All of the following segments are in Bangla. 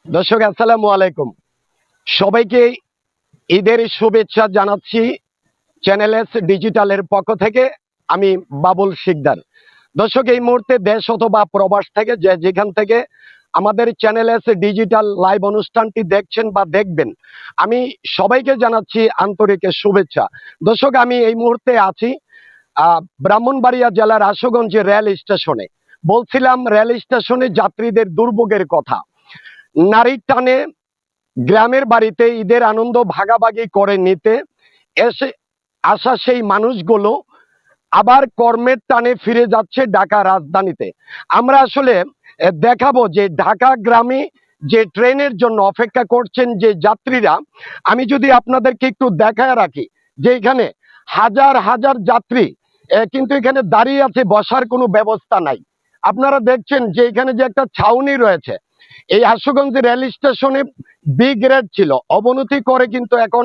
দর্শক আসসালামু আলাইকুম, সবাইকে ঈদের শুভেচ্ছা জানাচ্ছি। চ্যানেল এস ডিজিটালের পক্ষ থেকে আমি বাবুল শিকদার। দর্শক, এই মুহূর্তে দেশ অথবা প্রবাস থেকে যেখান থেকে আমাদের চ্যানেল এস ডিজিটাল লাইভ অনুষ্ঠানটি দেখছেন বা দেখবেন, আমি সবাইকে জানাচ্ছি আন্তরিক শুভেচ্ছা। দর্শক, আমি এই মুহূর্তে আছি ব্রাহ্মণবাড়িয়া জেলার আশুগঞ্জ রেল স্টেশনে। বলছিলাম রেল স্টেশনে যাত্রীদের দুর্ভোগের কথা। নারীর টানে গ্রামের বাড়িতে ঈদের আনন্দ ভাগাভাগি করে নিতে এসে আসা সেই মানুষগুলো আবার কর্মের টানে ফিরে যাচ্ছে ঢাকা রাজধানীতে। আমরা আসলে দেখাবো যে ঢাকা গ্রামে যে ট্রেনের জন্য অপেক্ষা করছেন যে যাত্রীরা, আমি যদি আপনাদেরকে একটু দেখায় রাখি যে এখানে হাজার হাজার যাত্রী কিন্তু এখানে দাঁড়িয়ে আছে, বসার কোনো ব্যবস্থা নাই। আপনারা দেখছেন যে এখানে যে একটা ছাউনি রয়েছে, এই আশুগঞ্জ রেল স্টেশনে বি গ্রেড ছিল, অবনতি করে কিন্তু এখন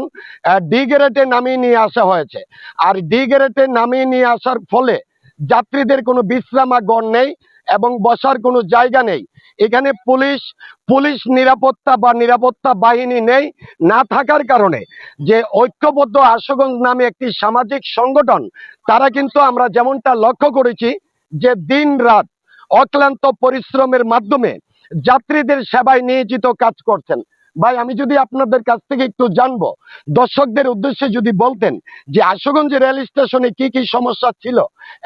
ডি গ্রেডে নামিয়ে নিয়ে আসা হয়েছে। আর ডি গ্রেডে নামিয়ে নিয়ে আসার ফলে যাত্রীদের কোনো বিশ্রামাগার নেই এবং বসার কোনো জায়গা নেই। এখানে পুলিশ নিরাপত্তা বা নিরাপত্তা বাহিনী নেই। না থাকার কারণে যে ঐক্যবদ্ধ আশুগঞ্জ নামে একটি সামাজিক সংগঠন, তারা কিন্তু আমরা যেমনটা লক্ষ্য করেছি যে দিন রাত অক্লান্ত পরিশ্রমের মাধ্যমে যাত্রীদের সেবায় নিয়োজিত কাজ করছেন। ভাই, আমি যদি আপনাদের কাছ থেকে একটু জানবো, দর্শকদের উদ্দেশ্যে যদি বলতেন যে আশুগঞ্জ রেল স্টেশনে কি কি সমস্যা ছিল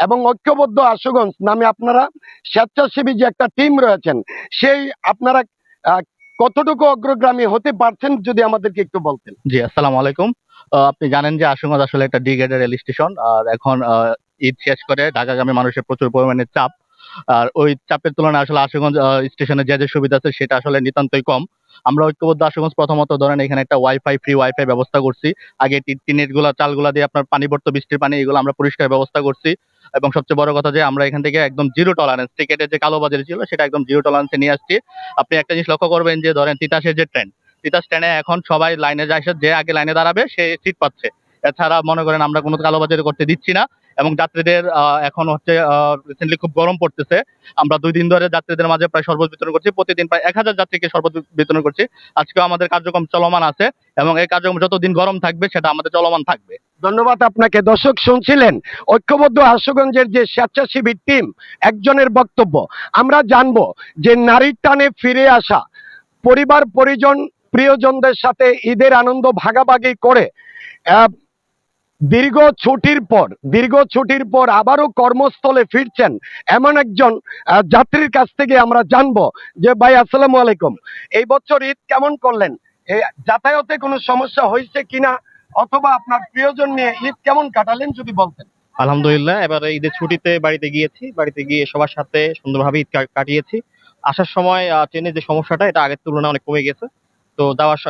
এবং ঐক্যবদ্ধ আশুগঞ্জ নামে আপনারা স্বেচ্ছাসেবী যে একটা টিম রয়েছেন, সেই আপনারা কতটুকু অগ্রগামী হতে পারছেন যদি আমাদেরকে একটু বলতেন। জি, আসসালামু আলাইকুম। আপনি জানেন যে আশুগঞ্জ আসলে একটা ডি গ্রেডের রেল স্টেশন। আর এখন ঈদ শেষ করে ঢাকাগামী মানুষের প্রচুর পরিমাণে চাপ। আর ওই চাপের তুলনায় আসলে আশুগঞ্জ স্টেশনে যে সুবিধা আছে সেটা আসলে নিতান্তই কম। আমরা ঐক্যবদ্ধ আশুগঞ্জ প্রথমত ধরেন এখানে একটা ফ্রি ওয়াইফাই ব্যবস্থা করছি। আগে টিনের গুলা চালগুলা দিয়ে আপনার পানি পড়তো, বৃষ্টির পানি, এগুলো আমরা পরিষ্কার ব্যবস্থা করছি। এবং সবচেয়ে বড় কথা যে আমরা এখান থেকে একদম জিরো টলারেন্স, টিকেটের যে কালোবাজারি ছিল সেটা একদম জিরো টলারেন্সে নিয়ে আসছি। আপনি একটা জিনিস লক্ষ্য করবেন যে ধরেন তিতাসের যে ট্রেন, তিতাস ট্রেনে এখন সবাই লাইনে যায়, যে আগে লাইনে দাঁড়াবে সে সিট পাচ্ছে। এছাড়া মনে করেন আমরা কোনো কালোবাজারি করতে দিচ্ছি না। এবং যাত্রীদের এখন হচ্ছে রিসেন্টলি খুব গরম পড়তেছে, আমরা 2 দিন ধরে যাত্রীদের মাঝে প্রায় শরবত বিতরণ করছি। প্রতিদিন প্রায় 1000 যাত্রীকে শরবত বিতরণ করছি। আজকেও আমাদের কার্যক্রম চলমান আছে এবং এই কার্যক্রম যতদিন গরম থাকবে সেটা আমাদের চলমান থাকবে। ধন্যবাদ আপনাকে। দর্শক, শুনছিলেন ঐক্যবদ্ধ আশুগঞ্জের যে স্বেচ্ছাসেবী টিম একজনের বক্তব্য। আমরা জানবো যে নারীর টানে ফিরে আসা পরিবার পরিজন প্রিয়জনদের সাথে ঈদের আনন্দ ভাগাভাগি করে দীর্ঘ ছুটির পর আবারও কর্মস্থলে ফিরছেন এমন একজন যাত্রীর কাছ থেকে আমরা জানবো যে ভাই, আসসালামু আলাইকুম, এই বছর ঈদ কেমন করলেন? যাতায়াতে কোনো সমস্যা হয়েছে কিনা, অথবা আপনার প্রিয়জন নিয়ে ঈদ কেমন কাটালেন যদি বলতেন। আলহামদুলিল্লাহ, এবারে ঈদের ছুটিতে বাড়িতে গিয়েছি। বাড়িতে গিয়ে সবার সাথে সুন্দরভাবে ঈদ কাটিয়েছি। আসার সময় ট্রেনের যে সমস্যাটা, এটা আগের তুলনায় অনেক কমে গেছে। তো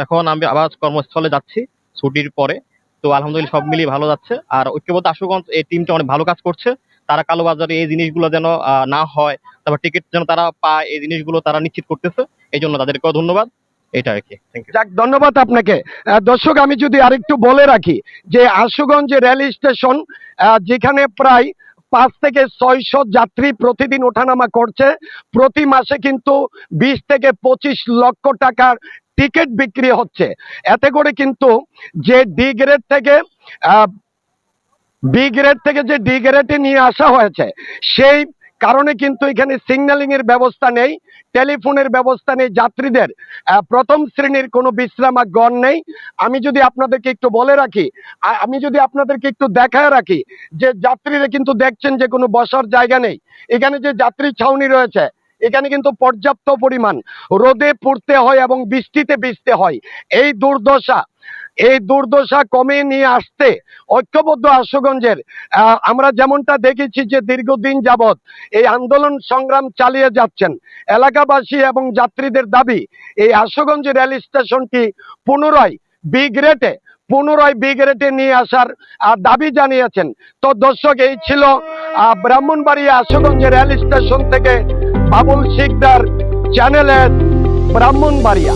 এখন আমি আবার কর্মস্থলে যাচ্ছি ছুটির পরে। তো আলহামদুলিল্লাহ সব মিলিয়ে ভালো যাচ্ছে। আর ঐক্যবদ্ধ আশুগঞ্জ এই টিমটা অনেক ভালো কাজ করছে। তারা কালোবাজারে এই জিনিসগুলো যেন না হয়, তারপর টিকিট যেন তারা পায়, এই জিনিসগুলো তারা নিশ্চিত করতেছে। এই জন্য তাদেরকেও ধন্যবাদ। এটা আর কি। Thank you. যাক, ধন্যবাদ আপনাকে। দর্শক, আমি যদি আরেকটু বলে রাখি যে আশুগঞ্জ রেল স্টেশন, যেখানে প্রায় 5 থেকে 600 যাত্রী প্রতিদিন ওঠানামা করছে, প্রতি মাসে কিন্তু 20 থেকে 25 লক্ষ টাকার টিকিট বিক্রি হচ্ছে। এতে করে কিন্তু যে ডি গ্রেড থেকে বি গ্রেড থেকে যে ডি গ্রেডে নিয়ে আসা হয়েছে, সেই কারণে কিন্তু এখানে সিগন্যালিং এর ব্যবস্থা নেই, টেলিফোনের ব্যবস্থা নেই, যাত্রীদের প্রথম শ্রেণীর কোনো বিশ্রামাগার নেই। আমি যদি আপনাদেরকে একটু বলে রাখি, আমি যদি আপনাদেরকে একটু দেখায় রাখি যে যাত্রীরা কিন্তু দেখছেন যে কোনো বসার জায়গা নেই। এখানে যে যাত্রী ছাউনি রয়েছে, এখানে কিন্তু পর্যাপ্ত পরিমাণ রোদে পুড়তে হয় এবং বৃষ্টিতে ভিজতে হয়। এই দুর্দশা কমিয়ে নিয়ে আসতে ঐক্যবদ্ধ আশুগঞ্জের আমরা যেমনটা দেখেছি যে দীর্ঘদিন যাবৎ এই আন্দোলন সংগ্রাম চালিয়ে যাচ্ছেন এলাকাবাসী এবং যাত্রীদের দাবি, এই আশুগঞ্জ রেল স্টেশনটি পুনরায় বি গ্রেডে নিয়ে আসার দাবি জানিয়েছেন। তো দর্শক, এই ছিল ব্রাহ্মণবাড়িয়া আশুগঞ্জ রেল স্টেশন থেকে বাবুল শিকদার, চ্যানেল এস, ব্রাহ্মণবাড়িয়া।